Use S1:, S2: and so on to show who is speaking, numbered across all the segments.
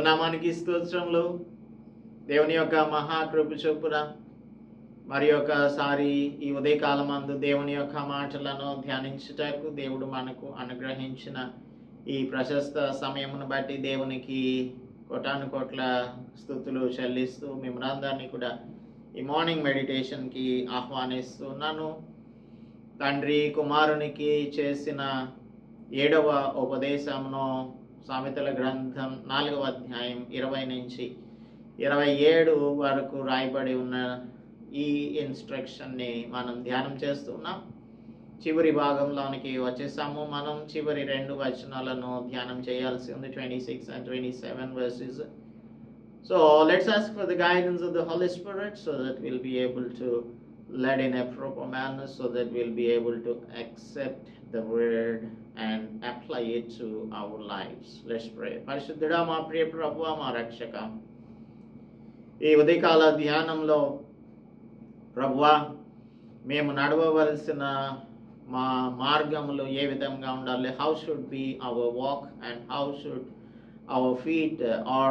S1: దేవుని నామానికి స్తోత్రములు. దేవుని యొక్క మహాకృప చొప్పున మరి ఒకసారి ఈ ఉదయకాలమందు దేవుని యొక్క మాటలను ధ్యానించుటకు దేవుడు మనకు అనుగ్రహించిన ఈ ప్రశస్త సమయమును బట్టి దేవునికి కోటాను కోట్ల స్తుతులు చెల్లిస్తూ మిమ్మల్ని కూడా ఈ మార్నింగ్ మెడిటేషన్కి ఆహ్వానిస్తున్నాను. తండ్రి కుమారునికి చేసిన 7వ ఉపదేశమును సామెతల గ్రంథం 4వ అధ్యాయం 20 నుంచి 27 వరకు రాయబడి ఉన్న ఈ ఇన్స్ట్రక్షన్ని మనం ధ్యానం చేస్తున్నాం. చివరి భాగంలోనికి వచ్చేసాము. మనం చివరి 2 వచనాలను ధ్యానం చేయాల్సి ఉంది, 26 and 27 verses. So let's ask for the guidance of the Holy Spirit so that we'll be able to lead in a proper manner, so that we'll be able to accept the word and apply it to our lives. Let's pray. పరిశుద్ధుడా మా ప్రియ ప్రభువా మా రక్షక, ఈ ఉదయకాల ధ్యానంలో ప్రభువా మేము నడవవలసిన మా మార్గములు ఏ విధంగా ఉండాలి, how should be our walk and how should our feet or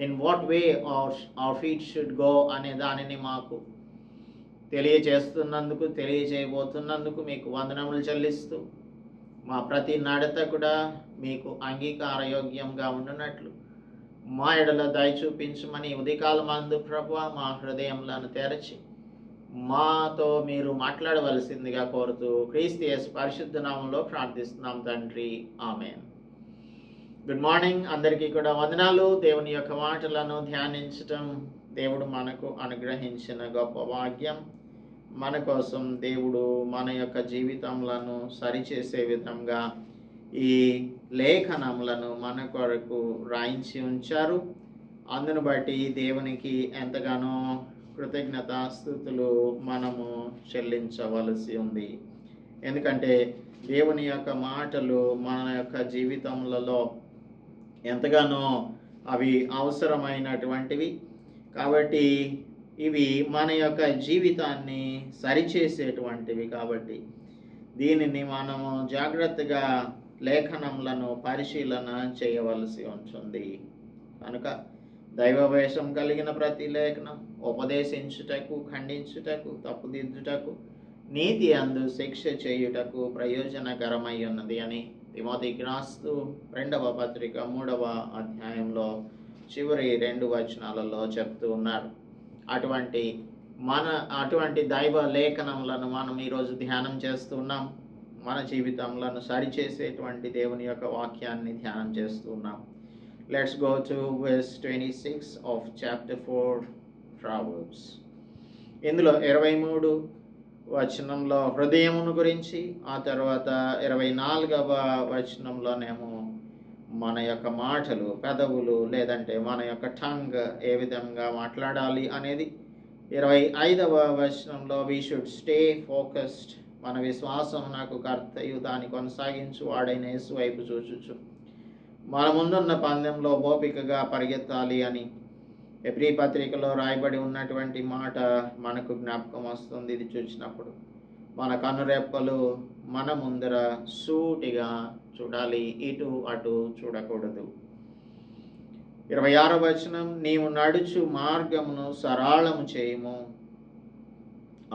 S1: in what way our feet should go అనే దానిని మాకు తెలియచేస్తున్నందుకు, తెలియచేయబోతున్నందుకు మీకు వందనములు చెల్లిస్తూ మా ప్రతి నడత కూడా మీకు అంగీకారయోగ్యంగా ఉండునట్లు మా ఎడల దయ చూపించమని ఉదయకాలమందు ప్రభువా మా హృదయములను తెరచి మాతో మీరు మాట్లాడవలసిందిగా కోరుతూ క్రీస్తు యేసు పరిశుద్ధ నామములో ప్రార్థిస్తున్నాం తండ్రి, ఆమేన్. గుడ్ మార్నింగ్, అందరికీ కూడా వందనాలు. దేవుని యొక్క మాటలను ధ్యానించటం దేవుడు మనకు అనుగ్రహించిన గొప్ప భాగ్యం. మన కోసం దేవుడు మన యొక్క జీవితములను సరిచేసే విధంగా ఈ లేఖనములను మన కొరకు రాయించి ఉంచారు. అందును బట్టి దేవునికి ఎంతగానో కృతజ్ఞతాస్తుతులు మనము చెల్లించవలసి ఉంది. ఎందుకంటే దేవుని యొక్క మాటలు మన యొక్క జీవితములలో ఎంతగానో అవి అవసరమైనటువంటివి. కాబట్టి ఇవి మన యొక్క జీవితాన్ని సరిచేసేటువంటివి. కాబట్టి దీనిని మనము జాగ్రత్తగా లేఖనములను పరిశీలన చేయవలసి ఉంటుంది. కనుక దైవవేషం కలిగిన ప్రతి లేఖనం ఉపదేశించుటకు, ఖండించుటకు, తప్పుదిద్దుటకు, నీతి అందు శిక్ష చేయుటకు ప్రయోజనకరమై ఉన్నది అని తిమోతికి రాస్తూ 2వ పత్రిక 3వ అధ్యాయంలో చివరి 2 వచనాలలో చెప్తూ ఉన్నారు. అటువంటి దైవ లేఖనములను మనం ఈరోజు ధ్యానం చేస్తున్నాం. మన జీవితములను సరిచేసేటువంటి దేవుని యొక్క వాక్యాన్ని ధ్యానం చేస్తున్నాం. Let's go to verse 26 of chapter 4 Proverbs. ఇందులో 23 వచనంలో హృదయమును గురించి, ఆ తర్వాత 24వ వచనంలోనేమో మన యొక్క మాటలు, పెదవులు లేదంటే మన యొక్క టంగ్ ఏ విధంగా మాట్లాడాలి అనేది, 25వ వచనంలో we should stay focused, మన విశ్వాసం నాకు కర్తయు దాన్ని కొనసాగించు వాడైన యేసు వైపు చూచుచు మన ముందున్న పందెంలో ఓపికగా పరిగెత్తాలి అని ఎబ్రీ పత్రికలో రాయబడి ఉన్నటువంటి మాట మనకు జ్ఞాపకం వస్తుంది. ఇది చూసినప్పుడు మన కన్నురెప్పలు మన ముందర సూటిగా చూడాలి, ఇటు అటు చూడకూడదు. 26వ వచనం, నీవు నడుచు మార్గమును సరళము చేయుము,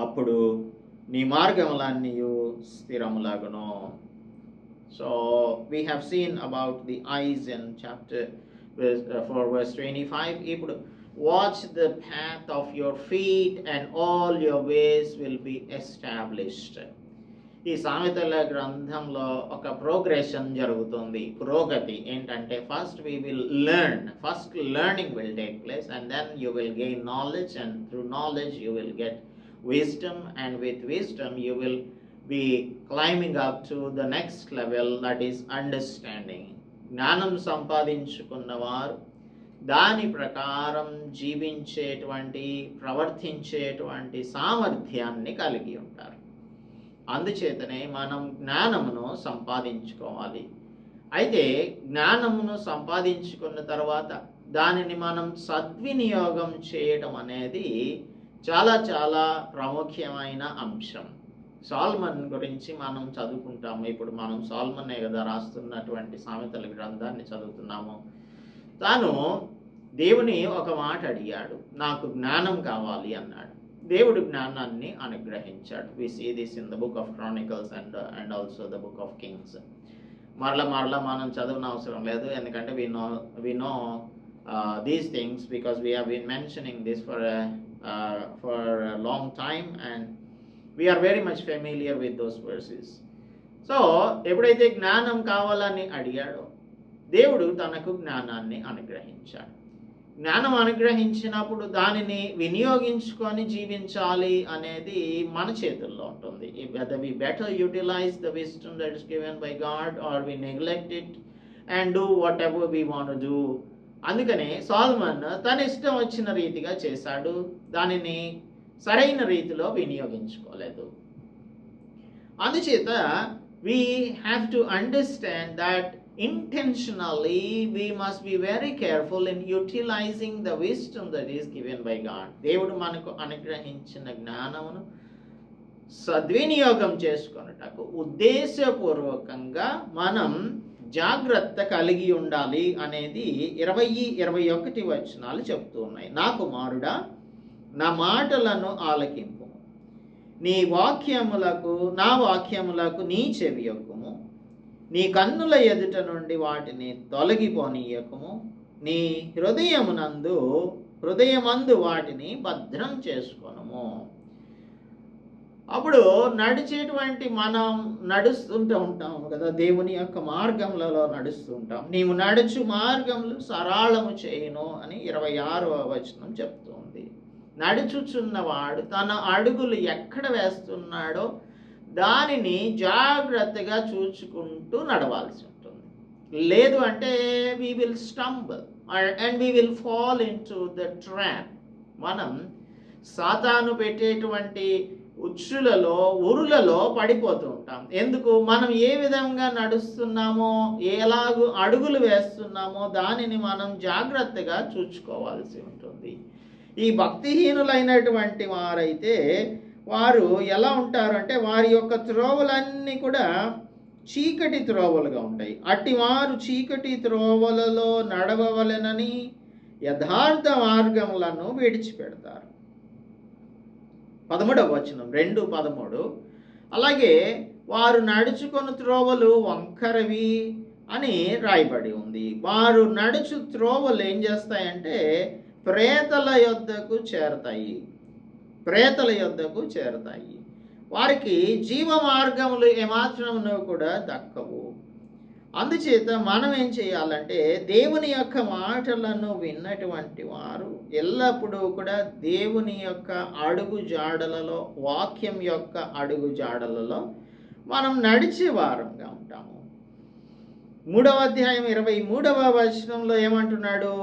S1: అప్పుడు నీ మార్గములన్నీయు స్థిరములగును. So we have seen about the eyes in chapter 4 verse 25. ఇప్పుడు watch the path of your feet and all your ways will be established. ఈ సామెతల గ్రంథంలో ఒక ప్రోగ్రెషన్ జరుగుతుంది, పురోగతి. ఏంటంటే first learning will take place, and then you will gain knowledge, and through knowledge you will get wisdom, and with wisdom you will be climbing up to the next level, that is understanding. జ్ఞానం సంపాదించుకున్నవారు దాని ప్రకారం జీవించేటువంటి, ప్రవర్తించేటువంటి సామర్థ్యాన్ని కలిగి ఉంటారు. అందుచేతనే మనం జ్ఞానమును సంపాదించుకోవాలి. అయితే జ్ఞానమును సంపాదించుకున్న తర్వాత దానిని మనం సద్వినియోగం చేయడం అనేది చాలా చాలా ప్రాముఖ్యమైన అంశం. సాల్మన్ గురించి మనం చదువుకుంటాము. ఇప్పుడు మనం సాల్మనే కదా రాస్తున్నటువంటి సామెతల గ్రంథాన్ని చదువుతున్నాము. తాను దేవుని ఒక మాట అడిగాడు, నాకు జ్ఞానం కావాలి అన్నాడు. దేవుడు జ్ఞానాన్ని అనుగ్రహించాడు. We see this in the book of Chronicles and also the book of Kings. మరలా మనం చదవనవసరం అవసరం లేదు, ఎందుకంటే we know these things because we have been mentioning this for long time and we are very much familiar with those verses. So ఎప్పుడైతే జ్ఞానం కావాలని అడిగాడో దేవుడు తనకు జ్ఞానాన్ని అనుగ్రహించాడు. జ్ఞానం అనుగ్రహించినప్పుడు దానిని వినియోగించుకొని జీవించాలి అనేది మన చేతుల్లో ఉంటుంది. whether we better utilize the wisdom that is given by God or we neglect it and do whatever we want to do. అందుకనే సొలొమన్ తన ఇష్టం వచ్చిన రీతిగా చేశాడు, దానిని సరైన రీతిలో వినియోగించుకోలేదు. అందుచేత we have to understand that intentionally we must be very careful in utilizing the wisdom that is given by God. దేవుడు మనకు అనుగ్రహించిన జ్ఞానమును సద్వినియోగం చేసుకొనుటకు ఉద్దేశపూర్వకంగా మనం జాగ్రత్త కలిగి ఉండాలి అనేది 20-21 వచనాలు చెప్తూ ఉన్నాయి. నా కుమారుడా, నా మాటలను ఆలకింపు, నా వాక్యములకు నీ చెవియొక్కుము, నీ కన్నుల ఎదుట నుండి వాటిని తొలగిపోనీయకుము, నీ హృదయమందు వాటిని భద్రం చేసుకొనుము. అప్పుడు మనం నడుస్తుంటూ ఉంటాము కదా, దేవుని యొక్క మార్గములలో నడుస్తూ ఉంటాం. నీవు నడుచు మార్గములు సరళము చేయును అని 26వ వచనం చెప్తుంది. నడుచుచున్నవాడు తన అడుగులు ఎక్కడ వేస్తున్నాడో దానిని జాగ్రత్తగా చూచుకుంటూ నడవాల్సి ఉంటుంది. లేదు అంటే we will stumble and we will fall into the trap. మనం సాతాను పెట్టేటువంటి ఉరులలో పడిపోతూ ఉంటాం. ఎందుకు? మనం ఏ విధంగా నడుస్తున్నామో, ఎలాగూ అడుగులు వేస్తున్నామో దానిని మనం జాగ్రత్తగా చూసుకోవాల్సి ఉంటుంది. ఈ భక్తిహీనులైనటువంటి వారైతే వారు ఎలా ఉంటారు అంటే వారి యొక్క త్రోవలన్నీ కూడా చీకటి త్రోవలుగా ఉంటాయి. అట్టి వారు చీకటి త్రోవలలో నడవవలెనని యథార్థ మార్గములను విడిచిపెడతారు. 13వ వచనం 2:13 అలాగే వారు నడుచుకొని త్రోవలు వంకరవి అని రాయబడి ఉంది. వారు నడుచు త్రోవలు ఏం చేస్తాయంటే ప్రేతల యొద్దకు చేరతాయి. వారికి జీవ మార్గములు ఏమాత్రమును కూడా దక్కవు. అందుచేత మనం ఏం చేయాలంటే దేవుని యొక్క మాటలను విన్నటువంటి వారు ఎల్లప్పుడూ కూడా దేవుని యొక్క అడుగు జాడలలో, వాక్యం యొక్క అడుగు జాడలలో మనం నడిచే వారంగా ఉంటాము. 3వ అధ్యాయం 23వ వచనంలో ఏమంటున్నాడు?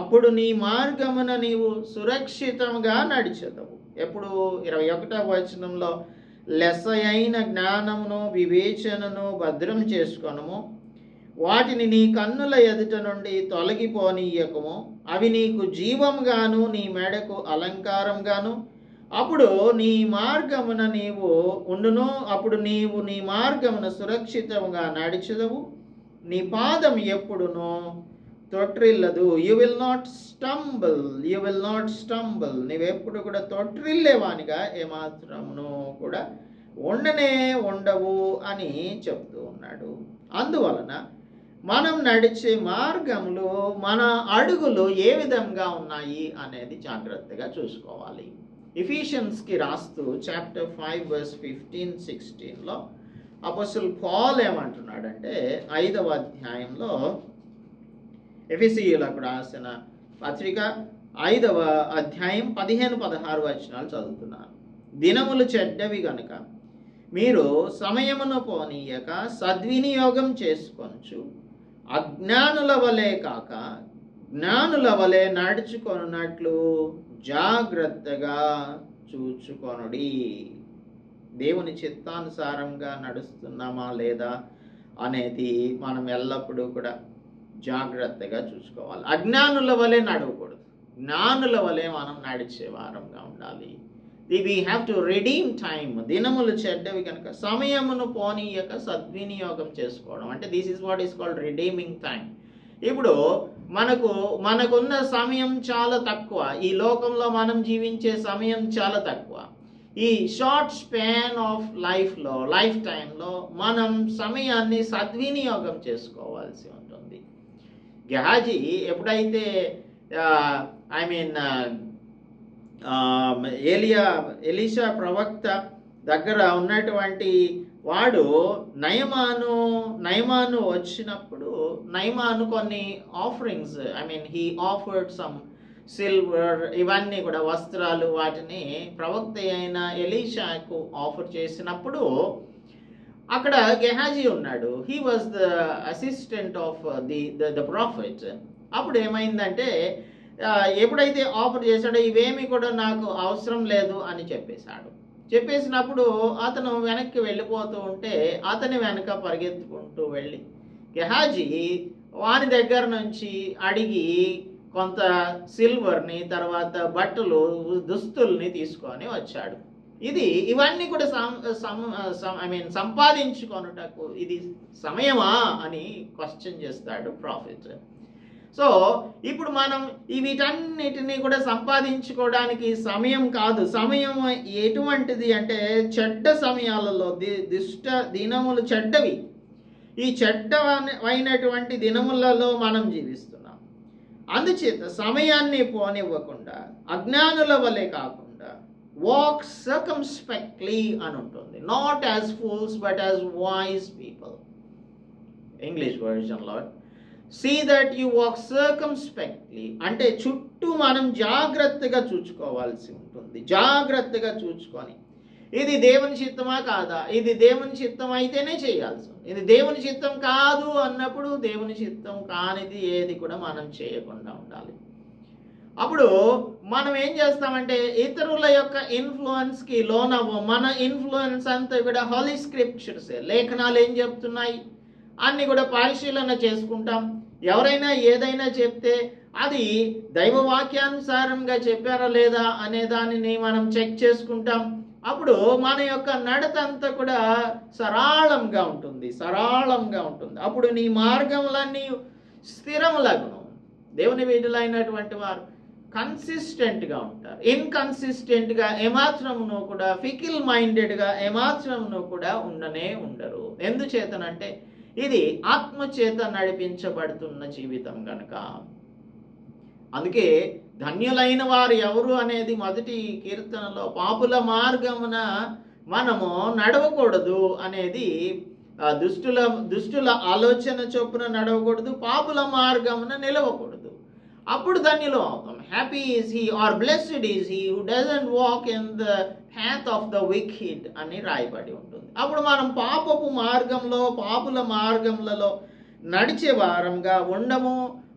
S1: అప్పుడు నీ మార్గమున నీవు సురక్షితంగా నడిచెదవు. ఎప్పుడు? 21వ వచనంలో లెస్సయైన జ్ఞానమును వివేచనను భద్రం చేసుకొనుము, వాటిని నీ కన్నుల ఎదుట నుండి తొలగిపోనీయకము, అవి నీకు జీవంగాను నీ మెడకు అలంకారంగాను అప్పుడు నీ మార్గమున నీవు ఉండును. అప్పుడు నీవు నీ మార్గమున సురక్షితంగా నడిచెదవు, నీ పాదం ఎప్పుడునో తొట్రిల్లదు. You will not stumble. నీవెప్పుడు కూడా తొట్రిల్లేవానిగా ఏమాత్రమును కూడా ఉండవు అని చెప్తూ ఉన్నాడు. అందువలన మనం నడిచే మార్గంలో మన అడుగులు ఏ విధంగా ఉన్నాయి అనేది జాగ్రత్తగా చూసుకోవాలి. ఎఫెసియన్స్కి రాస్తూ చాప్టర్ 5:15-16లో అపోస్తలుడు పౌలు ఏమంటున్నాడంటే 5వ అధ్యాయంలో ఎఫెసీయులకు రాసిన పత్రిక 5వ అధ్యాయం 15-16 వచనాలు చదువుతున్నాను. దినములు చెడ్డవి గనుక మీరు సమయమును పోనీయక సద్వినియోగం చేసుకొనుచు అజ్ఞానుల వలె కాక జ్ఞానుల వలె నడుచుకొనున్నట్లు జాగ్రత్తగా చూచుకొనుడి. దేవుని చిత్తానుసారంగా నడుస్తున్నామా లేదా అనేది మనం ఎల్లప్పుడూ కూడా జాగ్రత్తగా చూసుకోవాలి. అజ్ఞానుల వలె నడవకూడదు, జ్ఞానుల వలె మనం నడిచే వారంగా ఉండాలి. we have to redeem time. దినములు చెడ్డవి కనుక సమయమును పోనీయక సద్వినియోగం చేసుకోవడం అంటే this is what is called redeeming time. ఇప్పుడు మనకున్న సమయం చాలా తక్కువ. ఈ లోకంలో మనం జీవించే సమయం చాలా తక్కువ. ఈ షార్ట్ స్పాన్ ఆఫ్ లైఫ్ టైంలో మనం సమయాన్ని సద్వినియోగం చేసుకోవాల్సి ఉంటుంది. గెహాజీ ఎప్పుడైతే ఎలీషా ప్రవక్త దగ్గర ఉన్నటువంటి వాడు నయమాను వచ్చినప్పుడు నయమాను కొన్ని offerings he offered some silver, ఇవన్నీ కూడా వస్త్రాలు, వాటిని ప్రవక్త అయిన ఎలీషాకు ఆఫర్ చేసినప్పుడు అక్కడ గెహాజీ ఉన్నాడు. He was the assistant of the profit. అప్పుడు ఏమైందంటే ఎప్పుడైతే ఆఫర్ చేశాడో ఇవేమీ కూడా నాకు అవసరం లేదు అని చెప్పేసినప్పుడు అతను వెనక్కి వెళ్ళిపోతూ ఉంటే అతని వెనక పరిగెత్తుకుంటూ వెళ్ళి గెహాజీ వాని దగ్గర నుంచి అడిగి కొంత సిల్వర్ని, తర్వాత బట్టలు, దుస్తుల్ని తీసుకొని వచ్చాడు. ఇవన్నీ కూడా సంపాదించుకొనుటకు ఇది సమయమా అని క్వశ్చన్ చేస్తాడు ప్రాఫిట్. సో ఇప్పుడు మనం వీటన్నిటిని కూడా సంపాదించుకోవడానికి సమయం కాదు. సమయం ఎటువంటిది అంటే చెడ్డ సమయాలలో దినములు చెడ్డవి. ఈ చెడ్డమైనటువంటి దినములలో మనం జీవిస్తున్నాం. అందుచేత సమయాన్ని పోనివ్వకుండా అజ్ఞానుల వలె కాకుండా వాక్ సర్కమ్స్పెక్ట్లీ అని ఉంటుంది. Not as fools but as wise people. English వర్జన్లో see that you walk circumspectly అంటే చుట్టూ మనం జాగ్రత్తగా చూసుకోవాల్సి ఉంటుంది. జాగ్రత్తగా చూసుకొని ఇది దేవుని చిత్తమా కాదా, ఇది దేవుని చిత్తం అయితేనే చేయాల్సి ఉంది. ఇది దేవుని చిత్తం కాదు అన్నప్పుడు దేవుని చిత్తం కానిది ఏది కూడా మనం చేయకుండా ఉండాలి. అప్పుడు మనం ఏం చేస్తామంటే ఇతరుల యొక్క ఇన్ఫ్లుయెన్స్కి లోనవ్వం. మన ఇన్ఫ్లుయెన్స్ అంతా కూడా హోలీ స్క్రిప్చర్సే, లేఖనాలు ఏం చెప్తున్నాయి అన్ని కూడా పరిశీలన చేసుకుంటాం. ఎవరైనా ఏదైనా చెప్తే అది దైవవాక్యానుసారంగా చెప్పారా లేదా అనే దానిని మనం చెక్ చేసుకుంటాం. అప్పుడు మన యొక్క నడత అంతా కూడా సరళంగా ఉంటుంది. అప్పుడు నీ మార్గములన్నీ స్థిరములగును. దేవుని వీడులైనటువంటి వారు కన్సిస్టెంట్గా ఉంటారు. ఇన్కన్సిస్టెంట్గా ఏమాత్రమును కూడా, ఫికిల్ మైండెడ్గా ఏమాత్రమును కూడా ఉండరు. ఎందుచేతనంటే ఇది ఆత్మచేత నడిపించబడుతున్న జీవితం కనుక. అందుకే ధన్యులైన వారు ఎవరు అనేది మొదటి కీర్తనలో పాపుల మార్గమున మనము నడవకూడదు అనేది, దుష్టుల ఆలోచన చొప్పున నడవకూడదు, పాపుల మార్గమున నిలవకూడదు. అప్పుడు ధన్యులు అవుతాం. Happy is he or blessed is he who doesn't walk in the path of the wicked అని రాయబడి ఉంటుంది. అప్పుడు మనం పాపపు మార్గంలో, పాపుల మార్గములలో నడిచే వారంగా ఉండము,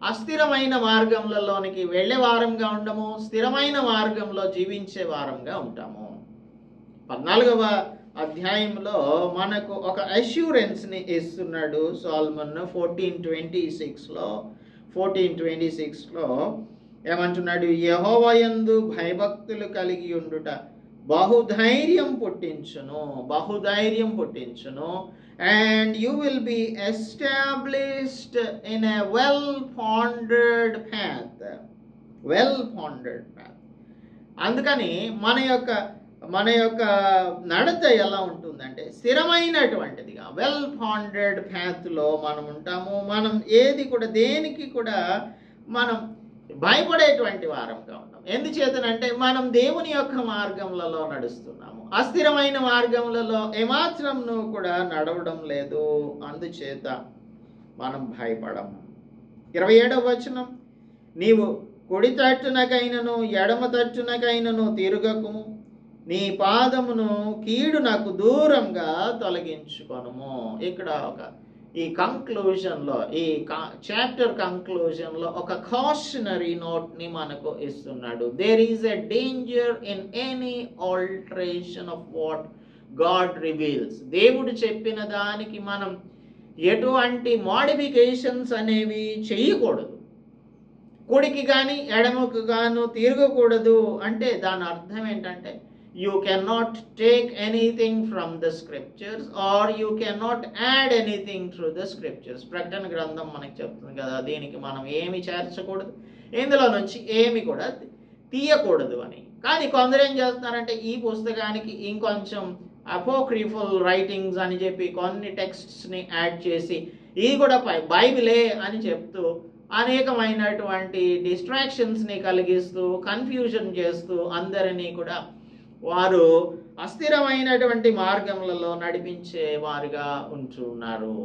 S1: అస్థిరమైన మార్గంలోనికి వెళ్ళే వారంగా ఉండము, స్థిరమైన మార్గంలో జీవించే వారంగా ఉంటాము. 14వ అధ్యాయంలో మనకు ఒక అష్యూరెన్స్ని ఇస్తున్నాడు సోలొమన్. 14:26లో ఏమంటున్నాడు? యెహోవాయందు భయభక్తులు కలిగి ఉండుట బహుధైర్యం పుట్టించును and you will be established in a well pondered path. అందుకని మన యొక్క నడత ఎలా ఉంటుందంటే స్థిరమైనటువంటిదిగా, వెల్ పాండెడ్ ప్యాత్లో మనం ఉంటాము. మనం ఏది కూడా, దేనికి కూడా మనం భయపడేటువంటి వారంగా ఉన్నాం. ఎందుచేతనంటే మనం దేవుని యొక్క మార్గములలో నడుస్తున్నాము. అస్థిరమైన మార్గములలో ఏమాత్రంను కూడా నడవడం లేదు. అందుచేత మనం భయపడము. 27వ వచనం, నీవు కుడి తట్టునకైనను ఎడమ తట్టునకైనను తిరుగకుము, నీ పాదమును కీడునకు దూరంగా తొలగించుకొనుము. ఇక్కడ ఈ కంక్లూజన్లో, ఈ చాప్టర్ కంక్లూజన్లో ఒక కాషనరీ నోట్ని మనకు ఇస్తున్నాడు. There is a danger in any alteration of what God reveals. దేవుడు చెప్పిన దానికి మనం ఎటువంటి మోడిఫికేషన్స్ అనేవి చేయకూడదు. కుడికి కానీ ఎడమకు గాను తిరగకూడదు అంటే దాని అర్థం ఏంటంటే you cannot take anything from the scriptures or you cannot add anything through the scriptures. ప్రకటన గ్రంథం మనకు చెప్తుంది కదా, దీనికి మనం ఏమి చేర్చకూడదు, ఇందులో నుంచి ఏమి కూడా తీయకూడదు అని. కానీ కొందరు ఏం చేస్తున్నారంటే ఈ పుస్తకానికి ఇంకొంచెం అపోక్రిఫల్ రైటింగ్స్ అని చెప్పి కొన్ని టెక్స్ట్స్ని యాడ్ చేసి ఇది కూడా బైబిలే అని చెప్తూ అనేకమైనటువంటి డిస్ట్రాక్షన్స్ని కలిగిస్తూ కన్ఫ్యూజన్ చేస్తూ అందరినీ కూడా వారు అస్థిరమైనటువంటి మార్గములలో నడిపించే వారుగా ఉంటున్నారు.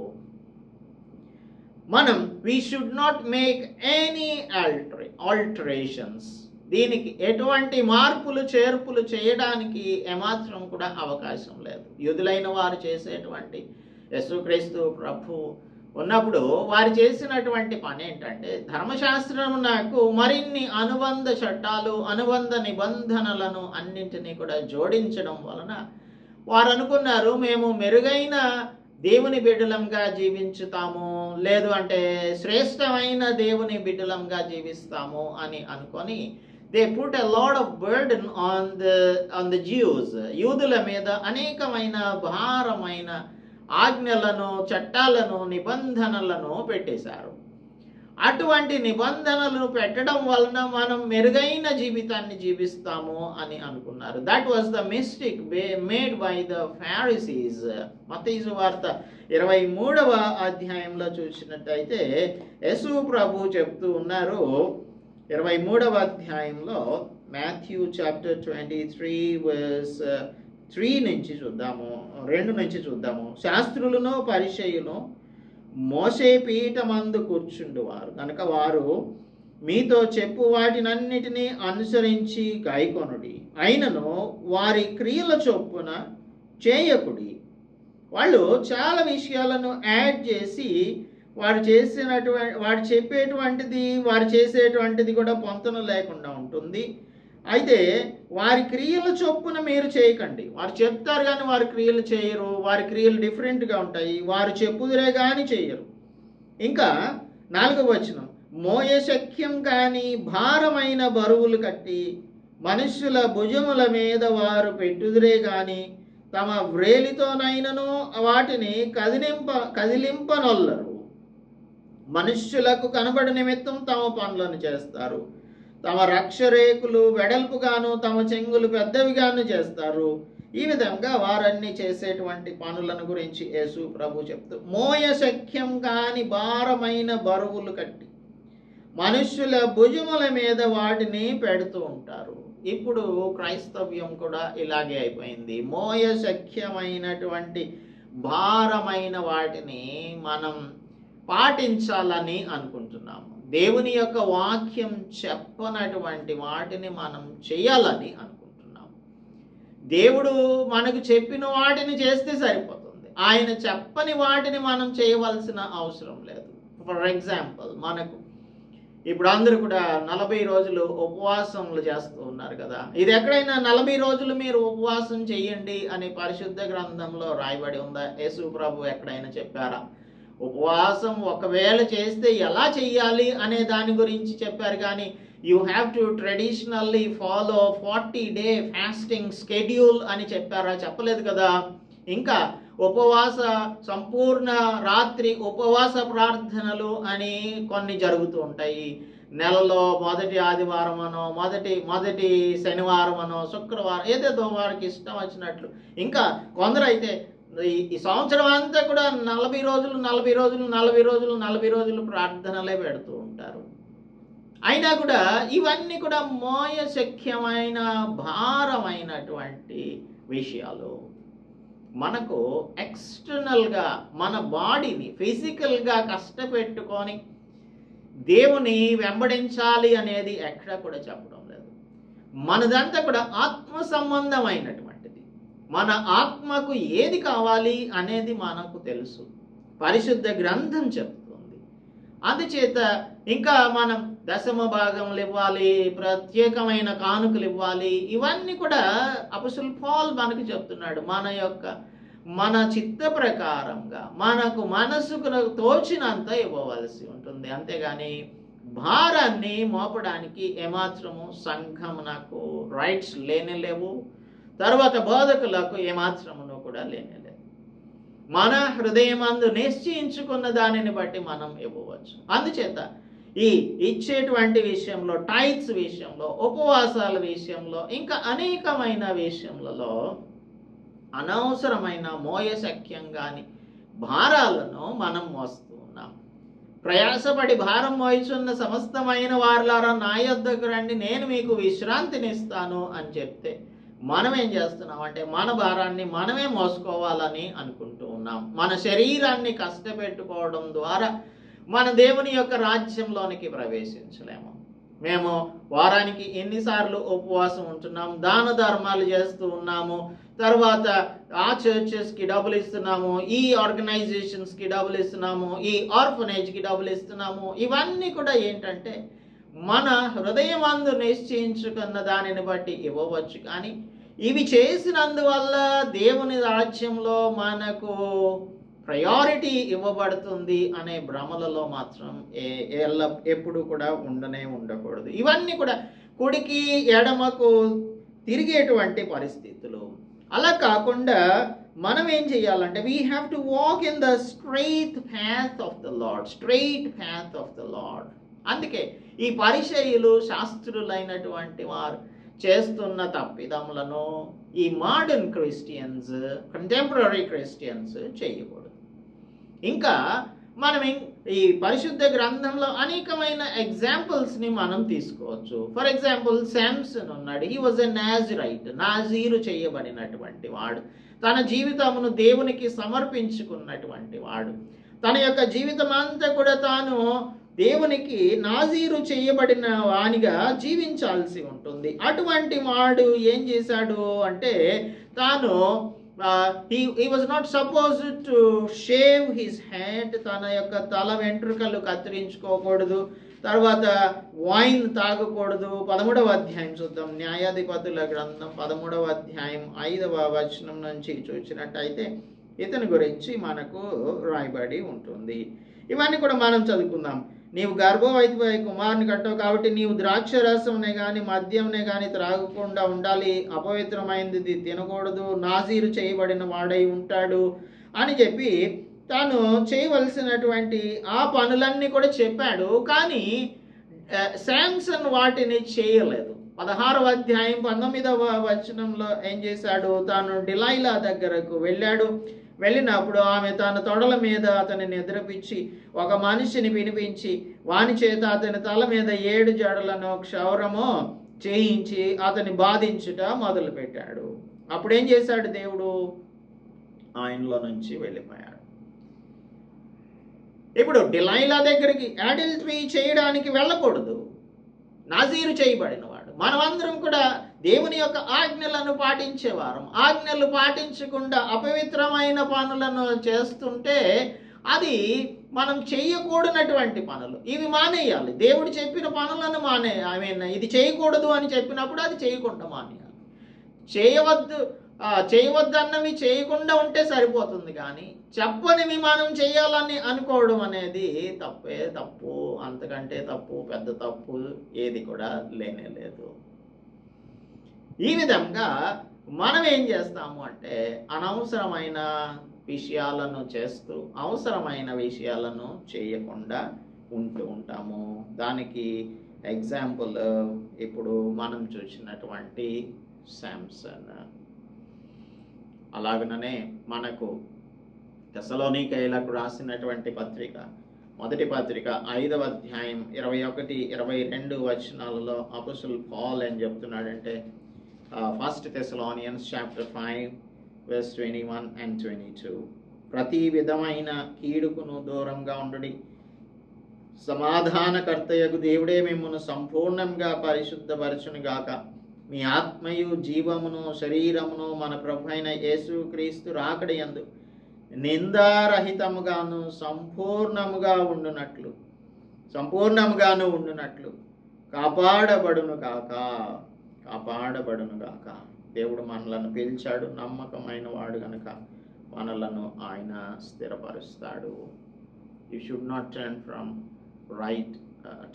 S1: మనం we should not make any alterations, దీనికి ఎటువంటి మార్పులు చేర్పులు చేయడానికి ఏమాత్రం కూడా అవకాశం లేదు. యూదులైన వారు చేసేటువంటి యేసుక్రీస్తు ప్రభు ఉన్నప్పుడు వారు చేసినటువంటి పని ఏంటంటే ధర్మశాస్త్రం నాకు మరిన్ని అనుబంధ చట్టాలు అనుబంధ నిబంధనలను అన్నింటినీ కూడా జోడించడం వలన వారు అనుకున్నారు మేము మెరుగైన దేవుని బిడ్డలంగా జీవించుతాము, లేదు అంటే శ్రేష్టమైన దేవుని బిడ్డలంగా జీవిస్తాము అని అనుకొని they put a lot of burden on the Jews. యూదుల మీద అనేకమైన భారమైన ఆజ్ఞలను చట్టాలను నిబంధనలను పెట్టేశారు. అటువంటి నిబంధనలను పెట్టడం వలన మనం మెరుగైన జీవితాన్ని జీవిస్తాము అని అనుకున్నారు. That was the mistake made by the Pharisees. మత్తయి సువార్త 23వ అధ్యాయంలో చూసినట్టయితే యేసు ప్రభు చెప్తూ ఉన్నారు, 23వ అధ్యాయంలో మాథ్యూ చాప్టర్ 23 వర్స్ 3 నుంచి చూద్దాము, 2 నుంచి చూద్దాము. శాస్త్రులను పరిసయ్యులను మోసే పీఠమందు కూర్చుండువారు కనుక వారు మీతో చెప్పు వాటినన్నిటినీ అనుసరించి గాయకొనుడి, అయినను వారి క్రియల చొప్పున చేయకుడి. వాళ్ళు చాలా విషయాలను యాడ్ చేసి వారు చెప్పేటువంటిది వారు చేసేటువంటిది కూడా పొంతన లేకుండా ఉంటుంది. అయితే వారి క్రియల చొప్పున మీరు చేయకండి. వారు చెప్తారు కానీ వారి క్రియలు చేయరు, వారి క్రియలు డిఫరెంట్గా ఉంటాయి, వారు చెప్పుదురే కానీ చేయరు. ఇంకా 4వ వచనం, మోయ శక్యం కానీ భారమైన బరువులు కట్టి మనుష్యుల భుజముల మీద వారు పెట్టుదురే కానీ తమ వ్రేలితోనైనను వాటిని కదిలింపనొల్లరు. మనుష్యులకు కనబడి నిమిత్తం తమ పనులను చేస్తారు, తమ రక్షరేకులు వెడల్పుగాను తమ చెంగులు పెద్దవిగాను చేస్తారు. ఈ విధంగా వారన్నీ చేసేటువంటి పనులను గురించి యేసు ప్రభు చెప్తూ మోయ శక్యం కాని భారమైన బరువులు కట్టి మనుష్యుల భుజముల మీద వాటిని పెడుతూ ఉంటారు. ఇప్పుడు క్రైస్తవ్యం కూడా ఇలాగే అయిపోయింది. మోయ శక్యమైనటువంటి భారమైన వాటిని మనం పాటించాలని అనుకుంటున్నాము. దేవుని యొక్క వాక్యం చెప్పనటువంటి వాటిని మనం చేయాలని అనుకుంటున్నాము. దేవుడు మనకు చెప్పిన వాటిని చేస్తే సరిపోతుంది, ఆయన చెప్పని వాటిని మనం చేయవలసిన అవసరం లేదు. ఫర్ ఎగ్జాంపుల్, మనకు ఇప్పుడు అందరూ కూడా 40 రోజులు ఉపవాసములు చేస్తూ ఉన్నారు కదా. ఇది ఎక్కడైనా 40 రోజులు మీరు ఉపవాసం చేయండి అని పరిశుద్ధ గ్రంథంలో రాయబడి ఉందా? యేసు ప్రభు ఎక్కడైనా చెప్పారా? ఉపవాసం ఒకవేళ చేస్తే ఎలా చెయ్యాలి అనే దాని గురించి చెప్పారు కానీ you have to traditionally follow 40-day fasting schedule అని చెప్పారా? చెప్పలేదు కదా. ఇంకా ఉపవాస సంపూర్ణ రాత్రి ఉపవాస ప్రార్థనలు అని కొన్ని జరుగుతూ ఉంటాయి. నెలలో మొదటి ఆదివారం అనో మొదటి శనివారం అనో శుక్రవారం ఏదేదో వారికి ఇష్టం వచ్చినట్లు. ఇంకా కొందరైతే ఈ సంవత్సరం అంతా కూడా 40 రోజులు ప్రార్థనలే పెడుతూ ఉంటారు. అయినా కూడా ఇవన్నీ కూడా మోయశక్యమైన భారమైనటువంటి విషయాలు. మనకు ఎక్స్టర్నల్గా మన బాడీని ఫిజికల్గా కష్టపెట్టుకొని దేవుని వెంబడించాలి అనేది ఎక్కడ కూడా చెప్పడం లేదు. మనదంతా కూడా ఆత్మ సంబంధమైనటువంటిది. మన ఆత్మకు ఏది కావాలి అనేది మనకు తెలుసు, పరిశుద్ధ గ్రంథం చెప్తుంది. అందుచేత ఇంకా మనం దశమ భాగములు ఇవ్వాలి, ప్రత్యేకమైన కానుకలు ఇవ్వాలి. ఇవన్నీ కూడా అపొస్తలుడు పౌలు మనకు చెప్తున్నాడు. మన చిత్త ప్రకారంగా మనకు మనసుకు తోచినంత ఇవ్వవలసి ఉంటుంది. అంతేగాని భారాన్ని మోపడానికి ఏమాత్రము సంఘం నాకు రైట్స్ లేవు. తర్వాత బోధకులకు ఏమాత్రమును కూడా లేనేలేదు. మన హృదయమందు నిశ్చయించుకున్న దానిని బట్టి మనం ఇవ్వవచ్చు. అందుచేత ఈ ఇచ్చేటువంటి విషయంలో, టైట్స్ విషయంలో, ఉపవాసాల విషయంలో, ఇంకా అనేకమైన విషయములలో అనవసరమైన మోయశక్యం కాని భారాలను మనం మోస్తూ ఉన్నాం. ప్రయాసపడి భారం మోయిచున్న సమస్తమైన వారులారా నా యొద్దకు రండి, నేను మీకు విశ్రాంతినిస్తాను అని చెప్తే మనం ఏం చేస్తున్నాం అంటే మన భారాన్ని మనమే మోసుకోవాలని అనుకుంటూ ఉన్నాం. మన శరీరాన్ని కష్టపెట్టుకోవడం ద్వారా మన దేవుని యొక్క రాజ్యంలోనికి ప్రవేశించలేము. మేము వారానికి ఎన్నిసార్లు ఉపవాసం ఉంటున్నాము, దాన ధర్మాలు చేస్తూ ఉన్నాము, తర్వాత ఆ చర్చెస్కి డబ్బులు ఇస్తున్నాము, ఈ ఆర్గనైజేషన్స్కి డబ్బులు ఇస్తున్నాము, ఈ ఆర్ఫనేజ్కి డబ్బులు ఇస్తున్నాము. ఇవన్నీ కూడా ఏంటంటే మన హృదయమందు నిశ్చయించుకున్న దానిని బట్టి ఇవ్వవచ్చు. కానీ ఇవి చేసినందువల్ల దేవుని రాజ్యంలో మనకు ప్రయారిటీ ఇవ్వబడుతుంది అనే భ్రమలలో మాత్రం ఎప్పుడు కూడా ఉండకూడదు. ఇవన్నీ కూడా కుడికి ఎడమకు తిరిగేటువంటి పరిస్థితులు. అలా కాకుండా మనం ఏం చేయాలంటే we have to walk in the straight path of the lord. అందుకే ఈ పరిచయులు, శాస్త్రులైనటువంటి వారు చేస్తున్న తప్పిదములను ఈ మోడర్న్ క్రిస్టియన్స్, కంటెంపరీ క్రిస్టియన్స్ చేయకూడదు. ఇంకా మనం ఈ పరిశుద్ధ గ్రంథంలో అనేకమైన ఎగ్జాంపుల్స్ని మనం తీసుకోవచ్చు. ఫర్ ఎగ్జాంపుల్ శాంసన్ ఉన్నాడు. హీ వాజ్ ఎ నాజరైట్, నాజీరు చేయబడినటువంటి వాడు. తన జీవితమును దేవునికి సమర్పించుకున్నటువంటి వాడు. తన యొక్క జీవితం అంతా కూడా తాను దేవునికి నాజీరు చేయబడిన వానిగా జీవించాల్సి ఉంటుంది. అటువంటి వాడు ఏం చేశాడు అంటే తాను he was not supposed to shave his head. తన యొక్క తల వెంట్రుకలు కత్తిరించుకోకూడదు. తర్వాత వైన్ తాగకూడదు. 13వ అధ్యాయం చూద్దాం. న్యాయాధిపతుల గ్రంథం 13వ అధ్యాయం 5వ వచనం నుంచి చూసినట్టయితే ఇతని గురించి మనకు రాయబడి ఉంటుంది. ఇవన్నీ కూడా మనం చదువుకుందాం. నీవు గర్భవతిపై కుమారుని కట్టవు కాబట్టి నీవు ద్రాక్షరసంనే కానీ మద్యంనే కానీ త్రాగకుండా ఉండాలి, అపవిత్రమైనది తినకూడదు, నాజీరు చేయబడిన వాడై ఉంటాడు అని చెప్పి తాను చేయవలసినటువంటి ఆ పనులన్నీ కూడా చెప్పాడు. కానీ శాంసన్ వాటిని చేయలేదు. 16వ అధ్యాయం 19వ వచనంలో ఏం చేశాడు? తాను డిలైలా దగ్గరకు వెళ్ళినప్పుడు ఆమె తన తొడల మీద అతని నిద్రపిచ్చి ఒక మనిషిని పిలిపించి వాని చేత అతని తల మీద 7 జడలను క్షౌరమో చేయించి అతని బాధించుట మొదలుపెట్టాడు. అప్పుడేం చేశాడు దేవుడు? ఆయనలో నుంచి వెళ్ళిపోయాడు. ఇప్పుడు డిలైలా దగ్గరికి అడల్టరీ చేయడానికి వెళ్ళకూడదు. నాజీరు చేయబడిన వాడు. మనమందరం కూడా దేవుని యొక్క ఆజ్ఞలను పాటించేవారం. ఆజ్ఞలు పాటించకుండా అపవిత్రమైన పనులను చేస్తుంటే అది మనం చేయకూడనటువంటి పనులు. ఇవి మానేయాలి. దేవుడు చెప్పిన పనులను ఇది చేయకూడదు అని చెప్పినప్పుడు అది చేయకుండా మానేయాలి. చేయవద్దన్నవి చేయకుండా ఉంటే సరిపోతుంది. కానీ చెప్పనివి మనం చేయాలని అనుకోవడం అనేది తప్పు. అంతకంటే పెద్ద తప్పు ఏది కూడా లేనేలేదు. ఈ విధంగా మనం ఏం చేస్తాము అంటే అనవసరమైన విషయాలను చేస్తూ అవసరమైన విషయాలను చేయకుండా ఉంటూ ఉంటాము. దానికి ఎగ్జాంపుల్ ఇప్పుడు మనం చూసినటువంటి శాంసన్. అలాగనే మనకు తెస్సలోనికైలకు రాసినటువంటి పత్రిక, మొదటి పత్రిక 5వ అధ్యాయం 21-22 వచనాలలో అపోస్తలుడు పౌలు ఏం చెప్తున్నాడంటే, 1 Thessalonians chapter 5 verse 21 and 22, ప్రతి విధమైన కీడుకును దూరంగా ఉండుడి, సమాధానకర్తయగు దేవుడే మిమ్మును సంపూర్ణంగా పరిశుద్ధపరచును గాక, మీ ఆత్మయు జీవమును శరీరమును మన ప్రభువైన యేసుక్రీస్తు రాకడయందు నిందారహితముగాను సంపూర్ణముగాను ఉండునట్లు కాపాడబడును గాక. దేవుడు మనలను పిలిచాడు. నమ్మకమైన వాడు గనుక మనలను ఆయన స్థిరపరుస్తాడు. You should not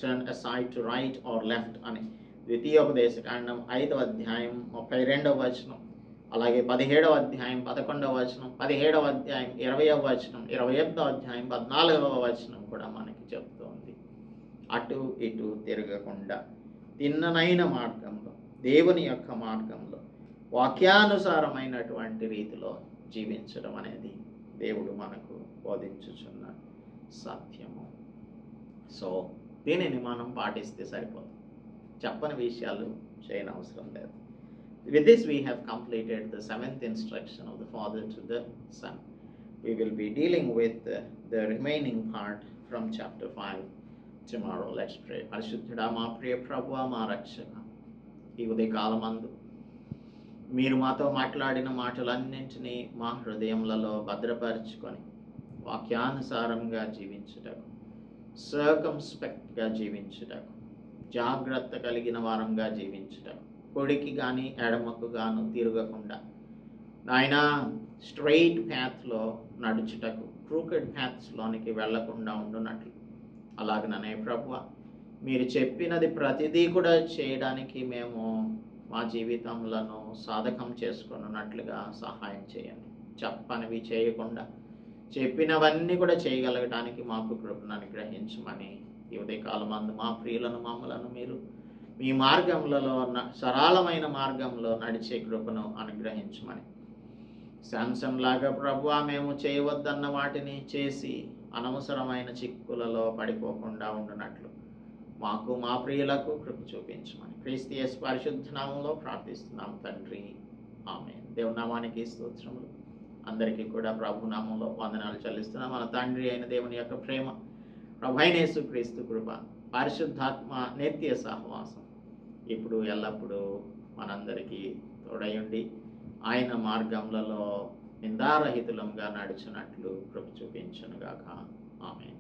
S1: turn aside to right or left అని ద్వితీయోపదేశకాండం 5వ అధ్యాయం 32వ వచనం అలాగే 17వ అధ్యాయం 11వ వచనం, 17వ అధ్యాయం 20వ వచనం, 28వ అధ్యాయం 14వ వచనం కూడా మనకి చెప్తోంది. అటు ఇటు తిరగకుండా తిన్ననైన మార్గంలో, దేవుని యొక్క మార్గంలో, వాక్యానుసారమైనటువంటి రీతిలో జీవించడం అనేది దేవుడు మనకు బోధించుచున్న సత్యము. సో దీనిని మనం పాటిస్తే సరిపోతుంది, చెప్పని విషయాలు చేయనవసరం లేదు. With this we have completed the 7th instruction of the Father to the Son. We will be dealing with the remaining part from chapter 5 tomorrow. Let's pray. పరిశుద్ధుడా, మా ప్రియ ప్రభువా, మా రక్షక, ఈ ఉదయకాలమందు మీరు మాతో మాట్లాడిన మాటలన్నింటినీ మా హృదయములలో భద్రపరుచుకొని వాక్యానుసారంగా జీవించుటకు, సర్కంస్పెక్ట్గా జీవించుటకు, జాగ్రత్త కలిగిన వారంగా జీవించుటకు, కొడికి కానీ ఎడమకు గాను తిరగకుండా నాయనా స్ట్రైట్ ప్యాత్లో నడుచుటకు, క్రూకెడ్ ప్యాత్స్లోనికి వెళ్లకుండా ఉండునట్లు, అలాగనే ప్రభువా మీరు చెప్పినది ప్రతిదీ కూడా చేయడానికి మేము మా జీవితములను సాధకం చేసుకున్నట్లుగా సహాయం చేయండి. చెప్పనివి చేయకుండా చెప్పినవన్నీ కూడా చేయగలగడానికి మాకు కృపను అనుగ్రహించమని ఈ ఉదయకాలమందు మా ప్రియులను మమ్మలను మీరు మీ మార్గములలో సరళమైన మార్గంలో నడిచే కృపను అనుగ్రహించమని, శాంసన్ లాగా ప్రభువా మేము చేయవద్దన్న వాటిని చేసి అనవసరమైన చిక్కులలో పడిపోకుండా ఉండునట్లు మాకు మా ప్రియులకు కృప చూపించమని క్రీస్తు యేసు పరిశుద్ధ నామములో ప్రార్థిస్తున్నాం తండ్రి, ఆమేన్. దేవుని నామానికి స్తోత్రములు. అందరికీ కూడా ప్రభు నామంలో వందనాలు చెల్లిస్తున్నాం. మన తండ్రి అయిన దేవుని యొక్క ప్రేమ, ప్రభు అయిన యేసు క్రీస్తు కృప, పరిశుద్ధాత్మ నిత్య సహవాసం ఇప్పుడు ఎల్లప్పుడూ మనందరికీ తోడయుండి ఆయన మార్గములలో నిందారహితులంగా నడుచున్నట్లు కృప చూపించునుగాక. ఆమేన్.